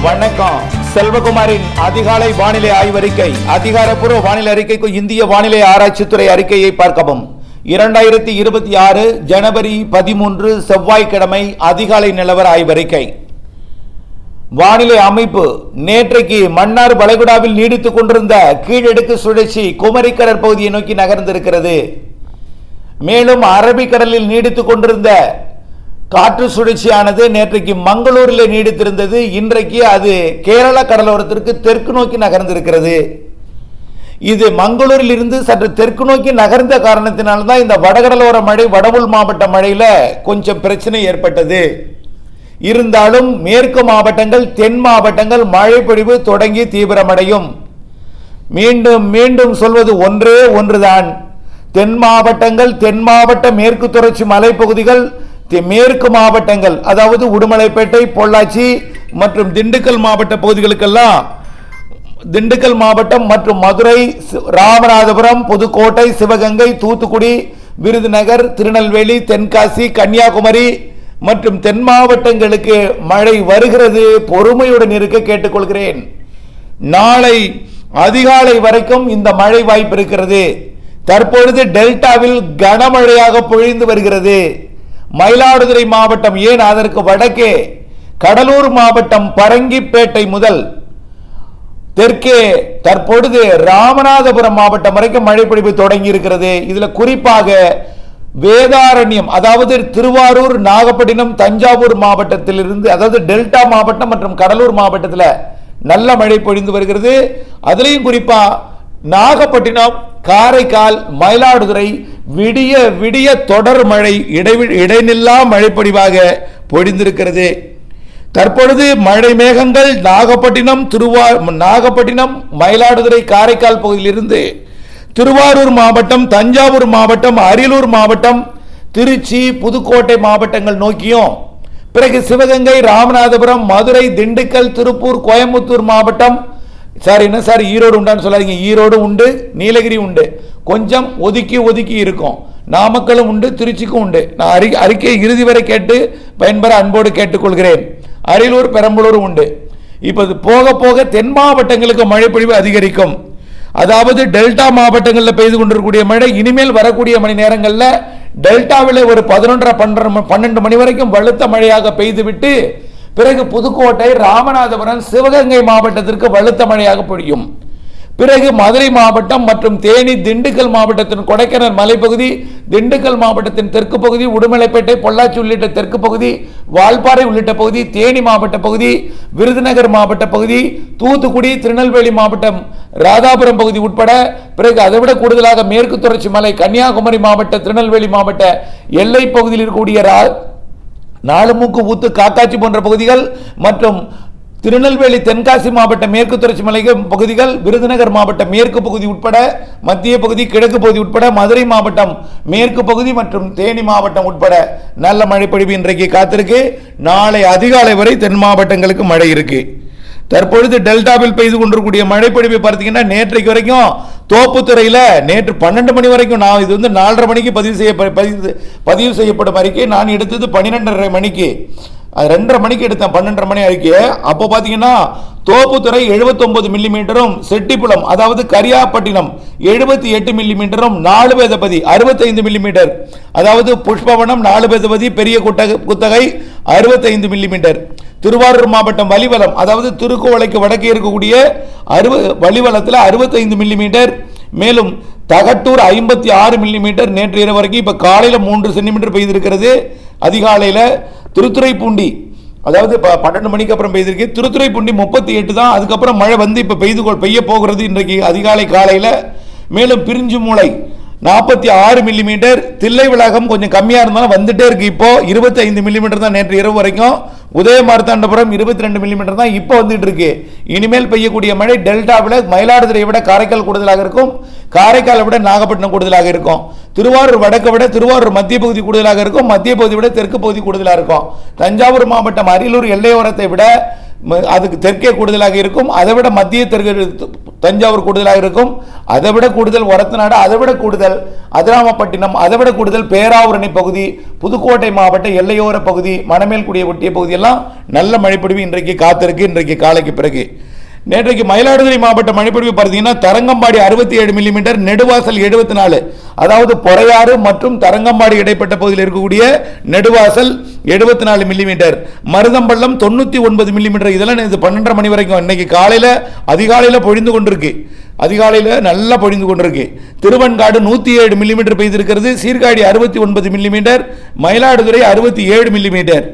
வணக்கம். செல்வகுமாரின் அதிகாலை வானிலை ஆய்வறிக்கை. அதிகாரப்பூர்வ வானிலை அறிக்கைக்கு இந்திய வானிலை ஆராய்ச்சித்துறை அறிக்கையை பார்க்கவும். 2026 ஜனவரி 13 செவ்வாய்க்கிழமை அதிகாலை நிலவர ஆய்வறிக்கை. வானிலை அமைப்பு. நேற்றைக்கு மன்னார் வளைகுடாவில் நீடித்துக் கொண்டிருந்த கீழடுக்கு சுழற்சி குமரி கடற்பகுதியை நோக்கி நகர்ந்திருக்கிறது. மேலும் அரபிக்கடலில் நீடித்துக் கொண்டிருந்த காற்று சுழற்சியானது நேற்றைக்கு மங்களூரில் நீடித்திருந்தது. இன்றைக்கு அது கேரள கடலோரத்திற்கு தெற்கு நோக்கி நகர்ந்திருக்கிறது. இது மங்களூரில் இருந்து சற்று தெற்கு நோக்கி நகர்ந்த காரணத்தினால்தான் இந்த வடகடலோர மழை, வடவுள் மாவட்ட மழையில கொஞ்சம் பிரச்சனை ஏற்பட்டது. இருந்தாலும் மேற்கு மாவட்டங்கள், தென் மாவட்டங்கள் மழை பொழிவு தொடங்கி தீவிரமடையும். மீண்டும் மீண்டும் சொல்வது ஒன்றே ஒன்றுதான். தென் மாவட்டங்கள், தென் மாவட்ட மேற்கு தொடர்ச்சி மலைப்பகுதிகள், மேற்கு மாவட்டங்கள் அதாவது உடுமலைப்பேட்டை, பொள்ளாச்சி மற்றும் திண்டுக்கல் மாவட்ட பகுதிகளுக்கெல்லாம், திண்டுக்கல் மாவட்டம் மற்றும் மதுரை, ராமநாதபுரம், புதுக்கோட்டை, சிவகங்கை, தூத்துக்குடி, விருதுநகர், திருநெல்வேலி, தென்காசி, கன்னியாகுமரி மற்றும் தென் மாவட்டங்களுக்கு மழை வருகிறது. பொறுமையுடன் இருக்க கேட்டுக்கொள்கிறேன். நாளை அதிகாலை வரைக்கும் இந்த மழை வாய்ப்பு இருக்கிறது. தற்பொழுது டெல்டாவில் கனமழையாக பொழிந்து வருகிறது. மயிலாடுதுறை மாவட்டம், ஏன் அதற்கு வடக்கே கடலூர் மாவட்டம் பரங்கிப்பேட்டை முதல் தெற்கே தற்பொழுது ராமநாதபுரம் மாவட்டம் வரைக்கும் மழை பொழிவு தொடங்கி இருக்கிறது. இதுல குறிப்பாக வேதாரண்யம், அதாவது திருவாரூர், நாகப்பட்டினம், தஞ்சாவூர் மாவட்டத்திலிருந்து, அதாவது டெல்டா மாவட்டம் மற்றும் கடலூர் மாவட்டத்தில் நல்ல மழை பொழிந்து வருகிறது. அதுலேயும் குறிப்பா நாகப்பட்டினம், காரைக்கால், மயிலாடுதுறை விடிய விடிய தொடர் மழை, இடைநில்லா மழை பொழிவாக பொழிந்திருக்கிறது. தற்பொழுது மழை மேகங்கள் நாகப்பட்டினம், மயிலாடுதுறை, காரைக்கால் பகுதியிலிருந்து திருவாரூர் மாவட்டம், தஞ்சாவூர் மாவட்டம், அரியலூர் மாவட்டம், திருச்சி, புதுக்கோட்டை மாவட்டங்கள் நோக்கியும், பிறகு சிவகங்கை, ராமநாதபுரம், மதுரை, திண்டுக்கல், திருப்பூர், கோயம்புத்தூர் மாவட்டம், ஈரோடு உண்டான்னு சொல்லாதீங்க, ஈரோடு உண்டு, நீலகிரி உண்டு, கொஞ்சம் ஒதுக்கி ஒதுக்கி இருக்கும். நாமக்கலும் உண்டு, திருச்சிக்கும் உண்டு. நான் அறிக்கை இறுதி வரை கேட்டு பயன்பெற அன்போடு கேட்டுக்கொள்கிறேன். அரியலூர், பெரம்பலூர் உண்டு. இப்போது போக போக தென் மாவட்டங்களுக்கு மழை பொழிவு அதிகரிக்கும். அதாவது டெல்டா மாவட்டங்களில் பெய்து கொண்டிருக்கக்கூடிய மழை இனிமேல் வரக்கூடிய மணி நேரங்களில் டெல்டாவில் ஒரு 11-12 மணி வரைக்கும் வலுத்த மழையாக பெய்துவிட்டு பிறகு புதுக்கோட்டை, ராமநாதபுரம், சிவகங்கை மாவட்டத்திற்கு வலுத்த மழையாக பொழியும். பிறகு மதுரை மாவட்டம் மற்றும் தேனி, திண்டுக்கல் மாவட்டத்தின் கொடைக்கானல் மலைப்பகுதி, திண்டுக்கல் மாவட்டத்தின் தெற்கு பகுதி, உடுமலைப்பேட்டை, பொள்ளாச்சி உள்ளிட்ட தெற்கு பகுதி, வால்பாறை உள்ளிட்ட பகுதி, தேனி மாவட்ட பகுதி, விருதுநகர் மாவட்ட பகுதி, தூத்துக்குடி, திருநெல்வேலி மாவட்டம், ராதாபுரம் பகுதி உட்பட, பிறகு அதைவிட கூடுதலாக மேற்கு தொடர்ச்சி மலை, கன்னியாகுமரி மாவட்ட, திருநெல்வேலி மாவட்ட எல்லை பகுதியில் இருக்கக்கூடிய நாலுமூக்கு ஊத்து, காக்காட்சி போன்ற பகுதிகள் மற்றும் திருநெல்வேலி, தென்காசி மாவட்ட மேற்கு தொடர்ச்சி மலை பகுதிகள், விருதுநகர் மாவட்ட மேற்கு பகுதி உட்பட, மத்திய பகுதி, கிழக்கு பகுதி உட்பட, மதுரை மாவட்டம் மேற்கு பகுதி மற்றும் தேனி மாவட்டம் உட்பட நல்ல மழை பொழிவு இன்றைக்கு காத்திருக்கு. நாளை அதிகாலை வரை தென் மாவட்டங்களுக்கு மழை இருக்கு. தற்பொழுது டெல்டாவில் பெய்து கொண்டிருக்கக்கூடிய மழை பொழிவை பார்த்தீங்கன்னா நேற்றைக்கு வரைக்கும் தோப்புத்துறையில் நேற்று 12 மணி வரைக்கும், நான் இது 4:30 மணிக்கு பதிவு செய்யப்படும் அறிக்கை, நான் எடுத்தது 12:30 மணிக்கு, 2:30 மணிக்கு எடுத்தேன் 12:30 மணி அறிக்கையை. அப்போ பார்த்தீங்கன்னா தோப்புத்துறை 79 மில்லிமீட்டரும், செட்டிப்புலம் அதாவது கரியாப்பட்டினம் 78 மில்லிமீட்டரும், 4 வேதபதி 65 மில்லிமீட்டர், அதாவது புஷ்பவனம் 4 வேதபதி, பெரிய குத்தகை 65 மில்லிமீட்டர், திருவாரூர் மாவட்டம் வலிவலம் அதாவது திருக்கோவளைக்கு வடக்கே இருக்கக்கூடிய வலிவலத்தில் 65 மில்லிமீட்டர், மேலும் தகட்டூர் 56 மில்லிமீட்டர் நேற்று இரவு வரைக்கும். இப்போ காலையில் 3 சென்டிமீட்டர் பெய்திருக்கிறது. அதிகாலையில் திருத்துறைப்பூண்டி, அதாவது 12 மணிக்கு அப்புறம் பெய்திருக்கு. திருத்துறைப்பூண்டி 38 தான். அதுக்கப்புறம் மழை வந்து இப்போ பெய்ய போகிறது இன்றைக்கு அதிகாலை காலையில். மேலும் பிரிஞ்சு மூளை 46 மில்லிமீட்டர், தில்லை விளாகம் கொஞ்சம் கம்மியாக இருந்தாலும் வந்துட்டே இருக்கு. இப்போ 25 மில்லிமீட்டர் தான் நேற்று இரவு வரைக்கும். உதயமார்த்தாண்டபுரம் 22 மில்லிமீட்டர் தான் இப்போ வந்துட்டு இருக்கு. இனிமேல் பெய்யக்கூடிய மழை டெல்டாவில் மயிலாடுதுறையை விட காரைக்கால் கூடுதலாக இருக்கும், காரைக்காலை விட நாகப்பட்டினம் கூடுதலாக இருக்கும், திருவாரூர் வடக்கை விட திருவாரூர் மத்திய பகுதி கூடுதலாக இருக்கும், மத்திய பகுதியை விட தெற்கு பகுதி கூடுதலாக இருக்கும். தஞ்சாவூர் மாவட்டம் அரியலூர் எல்லையோரத்தை விட அதுக்கு தெற்கே கூடுதலாக இருக்கும், அதை விட மத்திய தெற்கு தஞ்சாவூர் கூடுதலாக இருக்கும். அதை விட கூடுதல் ஒரத்தநாடு, அதை விட கூடுதல் அதிராமப்பட்டினம், அதை விட கூடுதல் பேராவூரணி பகுதி, புதுக்கோட்டை மாவட்ட எல்லையோர பகுதி, மணமேல்குடியை ஒட்டிய பகுதியெல்லாம் நல்ல மழைப்பொழிவு இன்றைக்கு காத்திருக்கு. இன்றைக்கு காலைக்கு பிறகு நேற்றைக்கு மயிலாடுதுறை மாவட்ட மழைப்பொழிவு பார்த்தீங்கன்னா தரங்கம்பாடி 67 மில்லிமீட்டர், நெடுவாசல் 74, அதாவது பொறையாறு மற்றும் தரங்கம்பாடி இடைப்பட்ட பகுதியில் இருக்கக்கூடிய நெடுவாசல் 74 மில்லிமீட்டர், மருதம்பள்ளம் 99 மில்லிமீட்டர். இதெல்லாம் 12:30 மணி வரைக்கும் இன்னைக்கு காலையில் அதிகாலையில் பொழிந்து கொண்டிருக்கு. அதிகாலையில் நல்லா பொழிந்து கொண்டிருக்கு. திருவன்காடு 107 மில்லிமீட்டர் பெய்திருக்கிறது. Sirkazhi 69 millimetre, Mayiladuthurai 67 millimetre.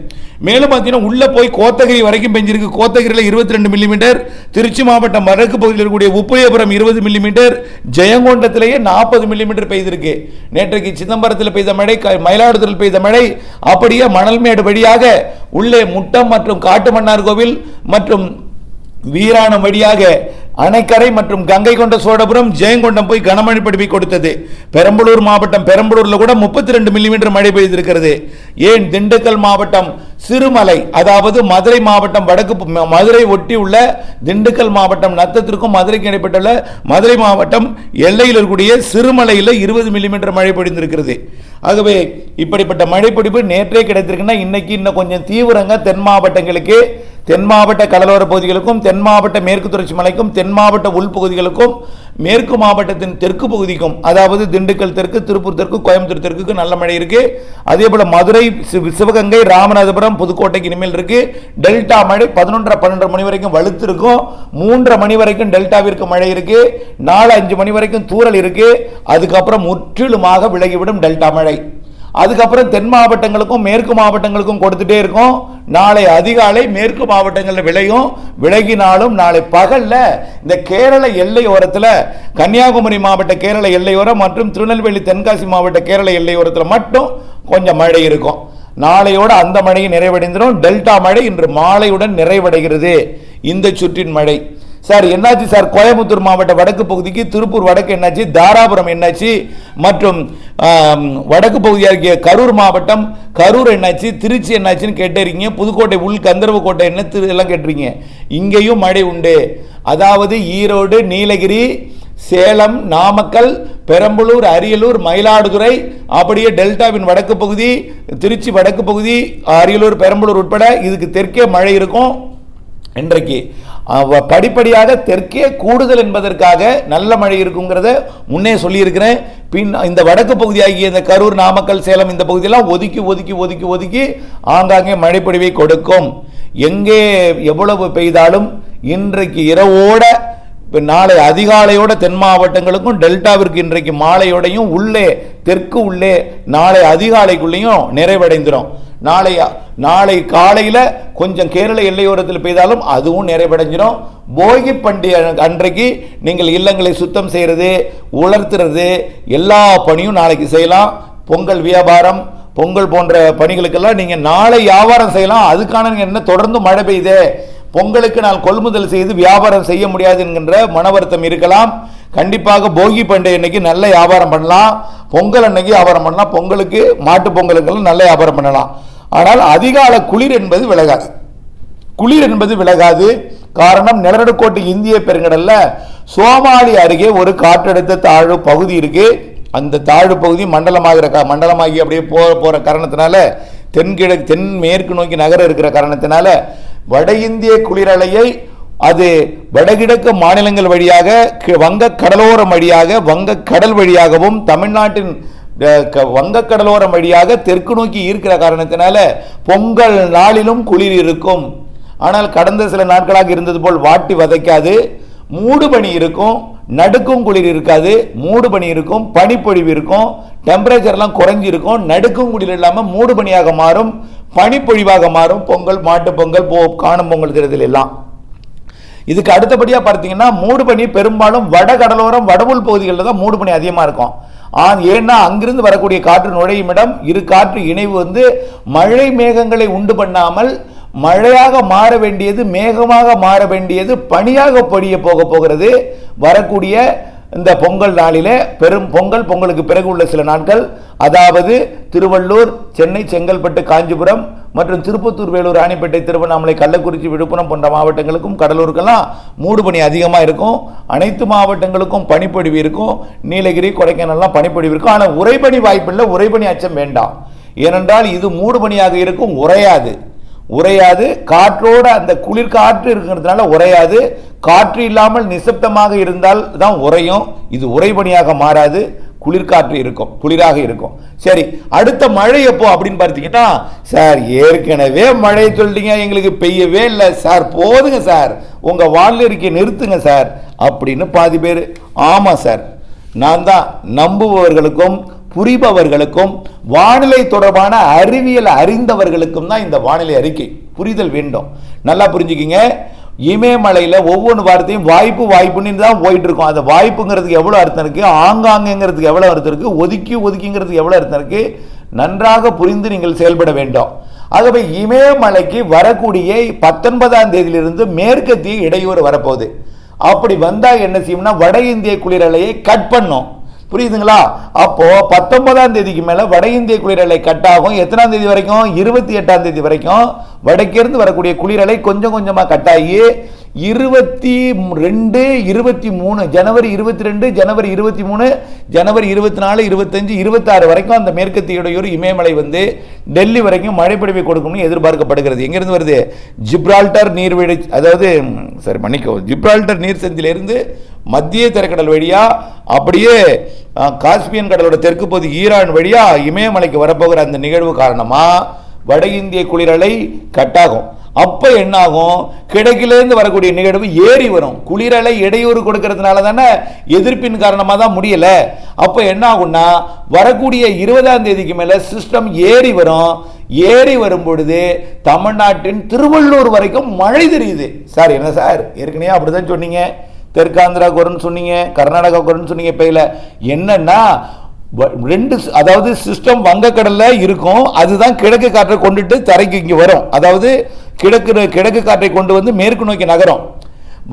மேலும் பார்த்தீங்கன்னா உள்ள போய் கோத்தகிரி வரைக்கும் பெஞ்சிருக்கு. கோத்தகிரியில் 22 மில்லிமீட்டர், திருச்சி மாவட்டம் வடக்கு பகுதியில் இருக்கக்கூடிய உப்பயபுரம் 20 மில்லிமீட்டர், ஜெயங்கொண்டத்திலேயே 40 மில்லிமீட்டர் பெய்திருக்கு. நேற்றைக்கு சிதம்பரத்தில் பெய்த மழை, மயிலாடுதுறையில் பெய்த மழை அப்படியே மணல்மேடு வழியாக உள்ளே முட்டம் மற்றும் காட்டுமன்னார் கோவில் மற்றும் வீராணம் வழியாக அணைக்கரை மற்றும் கங்கை கொண்ட சோழபுரம், ஜெயங்கொண்டம் போய் கனமழை பொழிவை கொடுத்தது. பெரம்பலூர் மாவட்டம் பெரம்பலூர்ல கூட 32 மில்லிமீட்டர் மழை பெய்திருக்கிறது. ஏன் திண்டுக்கல் மாவட்டம் சிறுமலை, அதாவது மதுரை மாவட்டம் வடக்கு மதுரை ஒட்டி உள்ள திண்டுக்கல் மாவட்டம் நத்தத்திற்கும் மதுரைக்கு இடைப்பட்டுள்ள மதுரை மாவட்டம் எல்லையில் இருக்கக்கூடிய சிறுமலையில் 20 மில்லிமீட்டர் மழை பொழிந்திருக்கிறது. ஆகவே இப்படிப்பட்ட மழைப்பொழிவு நேற்றே கிடைத்திருக்குன்னா இன்னைக்கு இன்னும் கொஞ்சம் தீவிரங்க தென் மாவட்டங்களுக்கு, தென் மாவட்ட கடலோர பகுதிகளுக்கும், தென் மாவட்ட மேற்கு தொடர்ச்சி மலைக்கும், தென் மாவட்ட உள்பகுதிகளுக்கும், மேற்கு மாவட்டத்தின் தெற்கு பகுதிக்கும், அதாவது திண்டுக்கல் தெற்கு, திருப்பூர் தெற்கு, கோயம்புத்தூர் தெற்கு நல்ல மழை இருக்கு. அதே போல மதுரை, சிவகங்கை, ராமநாதபுரம், புதுக்கோட்டைக்கு இனிமேல் இருக்கு. டெல்டா மழை 11:30 மணி வரைக்கும் வலுத்து இருக்கும். 3:30 மணி வரைக்கும் டெல்டாவிற்கு மழை இருக்கு. 4-5 மணி வரைக்கும் தூறல் இருக்கு. அதுக்கப்புறம் முற்றிலுமாக விலகிவிடும் டெல்டா மழை. அதுக்கப்புறம் தென் மாவட்டங்களுக்கும் மேற்கு மாவட்டங்களுக்கும் கொடுத்துட்டே இருக்கும். நாளை அதிகாலை மேற்கு மாவட்டங்களில் விளையும். விலகினாலும் நாளை பகல்ல இந்த கேரள எல்லையோரத்தில், கன்னியாகுமரி மாவட்ட கேரள எல்லையோரம் மற்றும் திருநெல்வேலி தென்காசி மாவட்ட கேரள எல்லையோரத்தில் மட்டும் கொஞ்சம் மழை இருக்கும். நாளையோட அந்த மழையை நிறைவடைந்துடும். டெல்டா மழை இன்று மாலையுடன் நிறைவடைகிறது. இந்த சுற்றின் மழை சார் என்னாச்சு சார்? கோயம்புத்தூர் மாவட்ட வடக்கு பகுதிக்கு, திருப்பூர் வடக்கு என்னாச்சு, தாராபுரம் என்னாச்சு, மற்றும் வடக்கு பகுதியாக கரூர் மாவட்டம் கரூர் என்னாச்சு, திருச்சி என்னாச்சுன்னு கேட்டிருக்கீங்க. புதுக்கோட்டை உள் கந்தர்வ கோட்டை என்ன எல்லாம் கேட்டிருக்கீங்க. இங்கேயும் மழை உண்டு. அதாவது ஈரோடு, நீலகிரி, சேலம், நாமக்கல், பெரம்பலூர், அரியலூர், மயிலாடுதுறை, அப்படியே டெல்டாவின் வடக்கு பகுதி, திருச்சி வடக்கு பகுதி, அரியலூர், பெரம்பலூர் உட்பட இதுக்கு தெற்கே மழை இருக்கும். இன்றைக்கு படிப்படியாக தெற்கே கூடுதல் என்பதற்காக நல்ல மழை இருக்குங்கிறத முன்னே சொல்லியிருக்கிறேன். பின் இந்த வடக்கு பகுதியாகிய இந்த கரூர், நாமக்கல், சேலம் இந்த பகுதியெல்லாம் ஒதுக்கி ஒதுக்கி ஒதுக்கி ஒதுக்கி ஆங்காங்கே மழைப்பொழிவை கொடுக்கும். எங்கே எவ்வளவு பெய்தாலும் இன்றைக்கு இரவோட, நாளை அதிகாலையோட தென் மாவட்டங்களுக்கும் டெல்டாவிற்கு இன்றைக்கு மாலையோடையும் உள்ளே தெற்கு உள்ளே நாளை அதிகாலைக்குள்ளேயும் நிறைவடைந்துடும். நாளை காலையில் கொஞ்சம் கேரள எல்லையோரத்தில் பெய்தாலும் அதுவும் நிறைவடைஞ்சிடும். போகி பண்டிகை அன்றைக்கு நீங்கள் இல்லங்களை சுத்தம் செய்கிறது, உலர்த்துறது எல்லா பணியும் நாளைக்கு செய்யலாம். பொங்கல் வியாபாரம், பொங்கல் போன்ற பணிகளுக்கெல்லாம் நீங்கள் நாளை வியாபாரம் செய்யலாம். அதுக்கான என்ன தொடர்ந்து மழை பெய்யுது, பொங்கலுக்கு நான் கொள்முதல் செய்து வியாபாரம் செய்ய முடியாது என்கின்ற மன வருத்தம் இருக்கலாம். கண்டிப்பாக போகி பண்டிகை அன்னைக்கு நல்ல வியாபாரம் பண்ணலாம். பொங்கல் அன்னைக்கு வியாபாரம் பண்ணலாம். பொங்கலுக்கு, மாட்டு பொங்கலுக்கெல்லாம் நல்ல வியாபாரம் பண்ணலாம். ஆனால் அதிகால குளிர் என்பது விலகாது. குளிர் என்பது விலகாது. காரணம், நிலநடுக்கோட்டு இந்திய பெருங்கடல்ல சோமாலி அருகே ஒரு காற்றழுத்த தாழ்வு பகுதி இருக்கு. அந்த தாழ்வு பகுதி மண்டலமாகி அப்படியே போற காரணத்தினால தென் மேற்கு நோக்கி நகர இருக்கிற காரணத்தினால வட இந்திய குளிரலையை அது வடகிழக்கு மாநிலங்கள் வழியாக, வங்க கடலோரம் வழியாக, வங்க கடல் வழியாகவும், தமிழ்நாட்டின் வங்கக்கடலோரம் வழியாக தெற்கு நோக்கி ஈர்க்கிற காரணத்தினால பொங்கல் நாளிலும் குளிர் இருக்கும். ஆனால் கடந்த சில நாட்களாக இருந்தது போல் வாட்டி வதைக்காது. மூடு பனி இருக்கும், நடுக்கும் குளிர் இருக்காது. மூடு பனி இருக்கும், பனிப்பொழிவு இருக்கும், டெம்பரேச்சர்லாம் குறைஞ்சிருக்கும். நடுக்கும் குளிர் இல்லாமல் மூடு பனியாக மாறும், பனிப்பொழிவாக மாறும். பொங்கல், மாட்டு பொங்கல், காணும் பொங்கல் தினத்தில் எல்லாம். இதுக்கு அடுத்தபடியாக பார்த்தீங்கன்னா மூடு பனி பெரும்பாலும் வட கடலோரம், வடவுள் பகுதிகளில் தான் மூடு பனி அதிகமாக இருக்கும். ஏன்னா அங்கிருந்து வரக்கூடிய காற்று நுழையும் இடம், இரு காற்று இணைவு மழை மேகங்களை உண்டு பண்ணாமல் மழையாக மாற வேண்டியது மேகமாக மாற வேண்டியது பனியாக பொழிய போகிறது. வரக்கூடிய இந்த பொங்கல் நாளிலே, பெரும் பொங்கலுக்கு பிறகு உள்ள சில நாட்கள், அதாவது திருவள்ளூர், சென்னை, செங்கல்பட்டு, காஞ்சிபுரம், மற்றும் திருப்பத்தூர், வேலூர், ராணிப்பேட்டை, திருவண்ணாமலை, கள்ளக்குறிச்சி, விழுப்புரம் போன்ற மாவட்டங்களுக்கும் கடலூருக்கெல்லாம் மூடுபனி அதிகமாக இருக்கும். அனைத்து மாவட்டங்களுக்கும் பனிப்பொழிவு இருக்கும். நீலகிரி, கொடைக்கானல்லாம் பனிப்பொழிவு இருக்கும். ஆனால் உறைபனி வாய்ப்பில்லை. உறைபனி அச்சம் வேண்டாம். ஏனென்றால் இது மூடுபனியாக இருக்கும், உறையாது. காற்றோட அந்த குளிர் காற்று இருக்கிறதுனால உறையாது. காற்று இல்லாமல் நிசப்தமாக இருந்தால் தான் உறையும். இது உறைபனியாக மாறாது, குளிர்காற்று இருக்கும், குளிராக இருக்கும். சரி, அடுத்த மழை எப்போ அப்படின்னு பார்த்தீங்கன்னா, சார் ஏற்கனவே மழை சொல்லிட்டீங்க, எங்களுக்கு பெய்யவே இல்லை சார், போதுங்க சார், உங்க வானிலை அறிக்கையை நிறுத்துங்க சார் அப்படின்னு பாதி பேர். ஆமா சார், நான் தான் நம்புபவர்களுக்கும் புரிபவர்களுக்கும் வானிலை தொடர்பான அறிவியல் அறிந்தவர்களுக்கும் தான் இந்த வானிலை அறிக்கை புரிதல் வேண்டும். நல்லா புரிஞ்சுக்கிங்க. இமயமலையில் ஒவ்வொரு வாரத்தையும் வாய்ப்புன்னு தான் போயிட்டு இருக்கோம். அந்த வாய்ப்புங்கிறதுக்கு எவ்வளோ அர்த்தம் இருக்கு, ஆங்காங்கிறதுக்கு எவ்வளோ அர்த்தம் இருக்கு, ஒதுக்கிங்கிறதுக்கு எவ்வளோ அர்த்தம் இருக்கு, நன்றாக புரிந்து நீங்கள் செயல்பட வேண்டும். ஆகவே இமயமலைக்கு வரக்கூடிய 19ஆம் தேதியிலிருந்து மேற்கத்திய இடையூறு வரப்போகுது. அப்படி வந்தா என்ன செய்யும்னா, வட இந்திய குளிரலையை கட் பண்ணும். புரியுதுங்களா? அப்போ 19ஆம் தேதிக்கு மேல வட இந்திய குளிரலை கட் ஆகும். எத்தனாம் தேதி வரைக்கும்? 28ஆம் தேதி வரைக்கும் வடக்கிருந்து வரக்கூடிய குளிரலை கொஞ்சம் கொஞ்சமா கட் ஆகி 22, 23, ஜனவரி 22, ஜனவரி 23, ஜனவரி 24, 25, 26 வரைக்கும் அந்த மேற்கத்திய இடையூறு இமயமலை வந்து டெல்லி வரைக்கும் மழை பொழிவை கொடுக்கும்னு எதிர்பார்க்கப்படுகிறது. எங்கிருந்து வருது? ஜிப்ரால்டர் நீர்வீழ்ச்சி, அதாவது ஜிப்ரால்டர் நீர் சந்திலிருந்து மத்திய தரைக்கடல் வழியா அப்படியே காஸ்பியன் கடலோட தெற்கு பகுதி ஈரான் வழியா இமயமலைக்கு வரப்போகிற அந்த நிகழ்வு காரணமா வட இந்திய குளிரலை கட்டாகும். அப்ப என்ன ஆகும்? கிழக்கிலிருந்து வரக்கூடிய நிகழ்வு ஏறி வரும். குளிரலை இடையூறு கொடுக்கறதுனால தானே, எதிர்ப்பின் காரணமாக தான் முடியல. அப்ப என்ன ஆகும்னா, வரக்கூடிய 20ஆம் தேதிக்கு மேல சிஸ்டம் ஏறி வரும். ஏறி வரும் பொழுது தமிழ்நாட்டின் திருவள்ளூர் வரைக்கும் மழை தெரியுது. சார் என்ன சார், ஏற்கனவே அப்படிதான் சொன்னீங்க, தெற்காந்திரா குறைன்னு சொன்னீங்க, கர்நாடகா குறைன்னு சொன்னீங்க. இப்ப என்னன்னா, ரெண்டு, அதாவது சிஸ்டம் வங்கக்கடல்ல இருக்கும், அதுதான் கிழக்கு காற்றை கொண்டுட்டு தரைக்கு இங்க வரும். அதாவது கிழக்கு காற்றை கொண்டு வந்து மேற்கு நோக்கி நகரும்.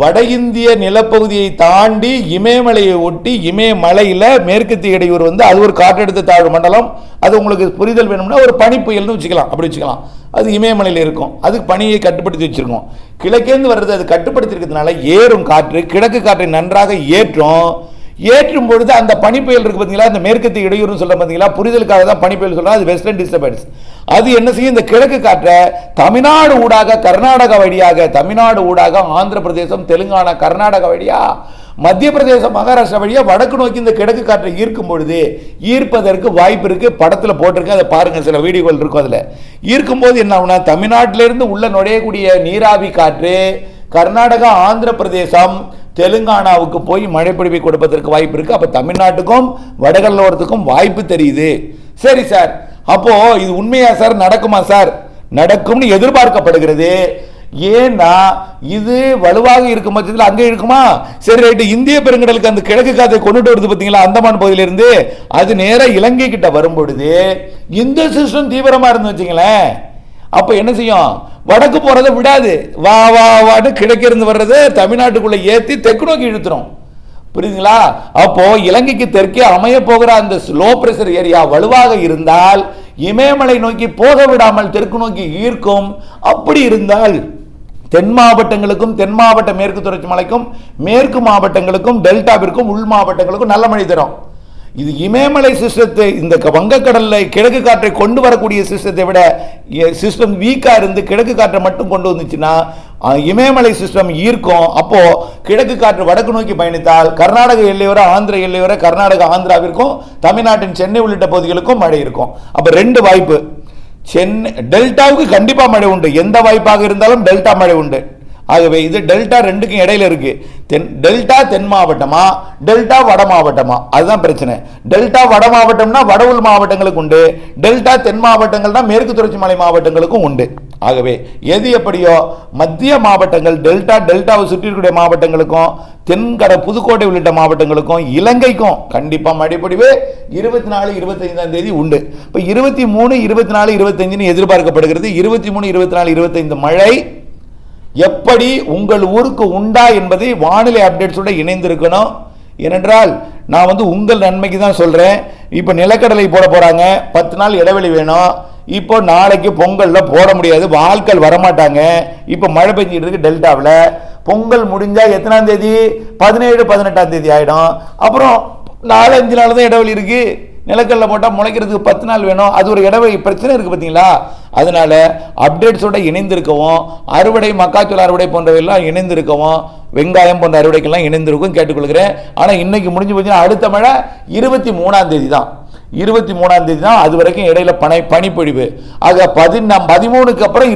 வட இந்திய நிலப்பகுதியை தாண்டி இமயமலையை ஒட்டி இமயமலையில மேற்கத்திய இடையூறு வந்து அது ஒரு காற்றழுத்த தாழ்வு மண்டலம். அது உங்களுக்கு புரிதல் வேணும்னா ஒரு பனி புயல்னு வச்சுக்கலாம், அப்படி வச்சுக்கலாம். அது இமயமலையில் இருக்கும், அதுக்கு பனியை கட்டுப்படுத்தி வச்சிருக்கோம். கிழக்கேந்து வர்றது அது கட்டுப்படுத்தி இருக்கிறதுனால ஏறும் காற்று கிழக்கு காற்றை நன்றாக ஏற்றும் பொழுது அந்த பனிப்புயல் இருக்கு பார்த்தீங்களா, அந்த மேற்கத்திய இடையூறு சொல்ல பார்த்தீங்களா, புரிதலுக்காக தான் பனிப்புயல் சொல்றோம். அது வெஸ்டர்ன் டிஸ்டர்பன்ஸ். அது என்ன செய்யும்? இந்த கிழக்கு காற்றை தமிழ்நாடு ஊடாக, கர்நாடகா வழியாக, தமிழ்நாடு ஊடாக ஆந்திர பிரதேசம், தெலுங்கானா, கர்நாடகா வழியா, மத்திய பிரதேசம், மகாராஷ்டிரா வழியா வடக்கு நோக்கி இந்த கிழக்கு காற்றை ஈர்க்கும் பொழுது ஈர்ப்பதற்கு வாய்ப்பு இருக்கு. படத்தில் போட்டிருக்கு, அதை பாருங்க, சில வீடியோக்கள் இருக்கும். அதில் ஈர்க்கும் போது என்ன ஆகுனா, தமிழ்நாட்டிலிருந்து உள்ள நுழையக்கூடிய நீராவி காற்று கர்நாடகா, ஆந்திர பிரதேசம், தெலுங்கானாவுக்கு போய் மழை பொழிவை கொடுப்பதற்கு வாய்ப்பு இருக்கு. அப்ப தமிழ்நாட்டுக்கும் வடகடலோரத்துக்கும் வாய்ப்பு தெரியுது. சரி சார், அப்போ இது உண்மையா சார், நடக்குமா சார்? நடக்கும்னு எதிர்பார்க்கப்படுகிறது. ஏன்னா இது வலுவாக இருக்கும் பட்சத்தில் அங்கே இருக்குமா? சரி ரைட்டு, இந்திய பெருங்கடலுக்கு அந்த கிழக்கு காற்றை கொண்டுட்டு வருது பார்த்தீங்களா, அந்தமான் பகுதியிலிருந்து, அது நேரம் இலங்கை கிட்ட வரும்பொழுது இந்த சிஸ்டம் தீவிரமா இருந்து வச்சுங்களேன், அப்ப என்ன செய்யும்? வடக்கு போறதை விடாது, வா வா வான்னு கிழக்கிருந்து வர்றது தமிழ்நாட்டுக்குள்ள ஏத்தி தெற்கு நோக்கி இழுத்துரும். புரியுதுங்களா? அப்போ இலங்கைக்கு தெற்கே அமைய போகிற அந்த லோ பிரஷர் ஏரியா வலுவாக இருந்தால் இமயமலை நோக்கி போக விடாமல் தெற்கு நோக்கி ஈர்க்கும். அப்படி இருந்தால் தென் மாவட்டங்களுக்கும், தென் மாவட்ட மேற்கு தொடர்ச்சி மலைக்கும், மேற்கு மாவட்டங்களுக்கும், டெல்டாவிற்கும், உள் மாவட்டங்களுக்கும் நல்ல மழை தரும். இது இமயமலை சிஸ்டத்தை, இந்த வங்கக்கடல்ல கிழக்கு காற்றை கொண்டு வரக்கூடிய சிஸ்டத்தை விட சிஸ்டம் வீக்கா இருந்து கிழக்கு காற்றை மட்டும் கொண்டு வந்துச்சுன்னா இமயமலை சிஸ்டம் ஈர்க்கும். அப்போ கிழக்கு காற்று வடக்கு நோக்கி பயணித்தால் கர்நாடக எல்லையோர, ஆந்திர எல்லையோர, கர்நாடகா ஆந்திராவிற்கும், தமிழ்நாட்டின் சென்னை உள்ளிட்ட பகுதிகளுக்கும் மழை இருக்கும். அப்ப ரெண்டு வாய்ப்பு. சென்னை டெல்டாவுக்கு கண்டிப்பா மழை உண்டு, எந்த வாய்ப்பாக இருந்தாலும் டெல்டா மழை உண்டு. ஆகவே இது டெல்டா ரெண்டுக்கும் இடையில இருக்கு. டெல்டா தென் மாவட்டமா, டெல்டா வட மாவட்டமா, அதுதான் பிரச்சனை. டெல்டா வட மாவட்டம்னா வட உள் மாவட்டங்களுக்கு உண்டு, டெல்டா தென் மாவட்டங்கள்னா மேற்கு தொடர்ச்சி மலை மாவட்டங்களுக்கும் உண்டு. ஆகவே எது எப்படியோ மத்திய மாவட்டங்கள் டெல்டாவை சுற்றி இருக்கக்கூடிய மாவட்டங்களுக்கும், தென்கட புதுக்கோட்டை உள்ளிட்ட மாவட்டங்களுக்கும், இலங்கைக்கும் கண்டிப்பா மழைப்பொழிவு 24, 25ஆம் தேதி உண்டு. இப்ப 23, 24, 25 எதிர்பார்க்கப்படுகிறது. 23, 24, 25 மழை எப்படி உங்கள் ஊருக்கு உண்டா என்பதை வானிலை அப்டேட்ஸோட இணைந்திருக்கணும். ஏனென்றால் நான் உங்கள் நன்மைக்கு தான் சொல்றேன். இப்ப நிலக்கடலை போட போறாங்க, 10 நாள் இடைவெளி வேணும். இப்போ நாளைக்கு பொங்கல்ல போட முடியாது, ஆட்கள் வரமாட்டாங்க. இப்போ மழை பெஞ்சிட்டு இருக்கு டெல்டாவில். பொங்கல் முடிஞ்சா எத்தனாம் தேதி? 17, 18ஆம் தேதி ஆயிடும். அப்புறம் 4-5 நாள் தான் இடைவெளி இருக்கு. நிலக்கல்ல போட்டால் முளைக்கிறதுக்கு 10 நாள் வேணும். அது ஒரு இடைவெளி பிரச்சனை இருக்கு பார்த்தீங்களா? அதனால அப்டேட்ஸோட இணைந்திருக்கவும், அறுவடை மக்காச்சோள அறுவடை போன்றவையெல்லாம் இணைந்திருக்கவும், வெங்காயம் போன்ற அறுவடைக்கெல்லாம் இணைந்திருக்கும் கேட்டுக்கொள்கிறேன். ஆனால் இன்னைக்கு முடிஞ்சு போச்சுன்னா அடுத்த மழை 23ஆம் தேதி தான். 23ஆம் தேதி தான். அது வரைக்கும் இடையில பனிப்பொழிவு. ஆக 13க்கு அப்புறம்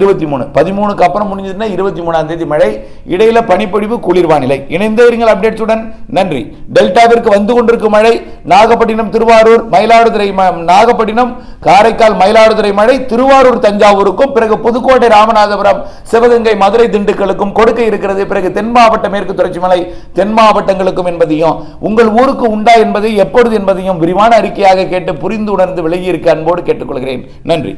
13க்கு அப்புறம் முடிஞ்சதுன்னா 23ஆம் தேதி மழை, இடையில பனிப்பொழிவு, குளிர்வானிலை. இணைந்தவர்கள் அப்டேட்ஸுடன் நன்றி. டெல்டாவிற்கு வந்து கொண்டிருக்கும் மழை நாகப்பட்டினம், திருவாரூர், மயிலாடுதுறை, நாகப்பட்டினம், காரைக்கால், மயிலாடுதுறை மழை திருவாரூர், தஞ்சாவூருக்கும், பிறகு புதுக்கோட்டை, ராமநாதபுரம், சிவகங்கை, மதுரை, திண்டுக்கலுக்கும் கொடுக்க இருக்கிறது. பிறகு தென் மாவட்ட மேற்கு தொடர்ச்சி மலை தென் மாவட்டங்களுக்கும் என்பதையும், உங்கள் ஊருக்கு உண்டா என்பதை எப்பொழுது என்பதையும் விரிவான அறிக்கையாக கேட்டு புரிந்து உணர்ந்து விலகி இருக்க அன்போடு கேட்டுக்கொள்கிறேன். நன்றி.